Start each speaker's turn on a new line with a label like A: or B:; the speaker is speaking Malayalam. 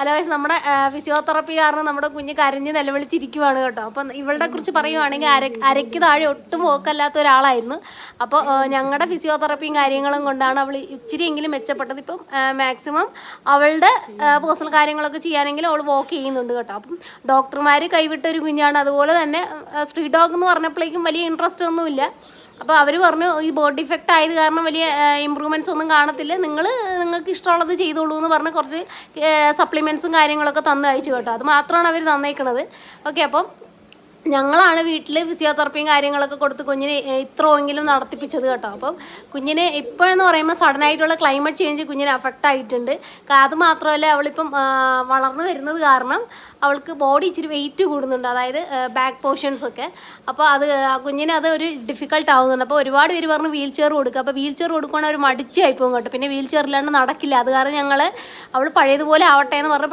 A: ഹലോ ഗൈസ്, നമ്മുടെ ഫിസിയോതെറപ്പി കാരണം നമ്മുടെ കുഞ്ഞ് കരഞ്ഞ് നിലവിളിച്ചിരിക്കുവാണ് കേട്ടോ. അപ്പം ഇവളുടെ കുറിച്ച് പറയുവാണെങ്കിൽ അരയ്ക്ക് താഴെ ഒട്ടും പോക്കല്ലാത്ത ഒരാളായിരുന്നു. അപ്പോൾ ഞങ്ങളുടെ ഫിസിയോതെറപ്പിയും കാര്യങ്ങളും കൊണ്ടാണ് അവൾ ഇച്ചിരിയെങ്കിലും മെച്ചപ്പെട്ടത്. ഇപ്പം മാക്സിമം അവളുടെ പേഴ്സണൽ കാര്യങ്ങളൊക്കെ ചെയ്യാനെങ്കിലും അവൾ വോക്ക് ചെയ്യുന്നുണ്ട് കേട്ടോ. അപ്പം ഡോക്ടർമാർ കൈവിട്ടൊരു കുഞ്ഞാണ്. അതുപോലെ തന്നെ സ്ട്രീറ്റ് ഡോഗ് എന്ന് പറഞ്ഞപ്പോഴേക്കും വലിയ ഇൻട്രസ്റ്റ് ഒന്നുമില്ല. അപ്പോൾ അവർ പറഞ്ഞു ഈ ബോഡി ഡിഫക്റ്റ് ആയത് കാരണം വലിയ ഇമ്പ്രൂവ്മെൻറ്റ്സ് ഒന്നും കാണത്തില്ല, നിങ്ങൾക്ക് ഇഷ്ടമുള്ളത് ചെയ്തോളൂ എന്ന് പറഞ്ഞ് കുറച്ച് സപ്ലിമെൻറ്റ്സും കാര്യങ്ങളൊക്കെ തന്നു അയച്ചു കേട്ടോ. അത് മാത്രമാണ് അവർ തന്നേക്കണത്. ഓക്കെ, അപ്പം ഞങ്ങളാണ് വീട്ടിൽ ഫിസിയോതെറപ്പിയും കാര്യങ്ങളൊക്കെ കൊടുത്ത് കുഞ്ഞിനെ ഇത്രയെങ്കിലും നടത്തിപ്പിച്ചത് കേട്ടോ. അപ്പം കുഞ്ഞിന് ഇപ്പോഴെന്ന് പറയുമ്പോൾ സഡനായിട്ടുള്ള ക്ലൈമറ്റ് ചേഞ്ച് കുഞ്ഞിനെ അഫക്റ്റ് ആയിട്ടുണ്ട്. അത് മാത്രമല്ല, അവളിപ്പം വളർന്നു വരുന്നത് കാരണം അവൾക്ക് ബോഡി ഇച്ചിരി വെയിറ്റ് കൂടുന്നുണ്ട്, അതായത് ബാക്ക് പോർഷൻസൊക്കെ. അപ്പോൾ അത് കുഞ്ഞിന് അത് ഒരു ഡിഫിക്കൽട്ട് ആവുന്നുണ്ട്. അപ്പോൾ ഒരുപാട് പേര് പറഞ്ഞു വീൽ ചെയർ കൊടുക്കുക. അപ്പോൾ വീൽ ചെയർ കൊടുക്കുകയാണെങ്കിൽ ഒരു മടിച്ചായി പോകും കേട്ടോ. പിന്നെ വീൽ ചെയറില്ലാണ്ട് നടക്കില്ല. അത് കാരണം ഞങ്ങൾ അവൾ പഴയതുപോലെ ആവട്ടെ എന്ന് പറഞ്ഞ്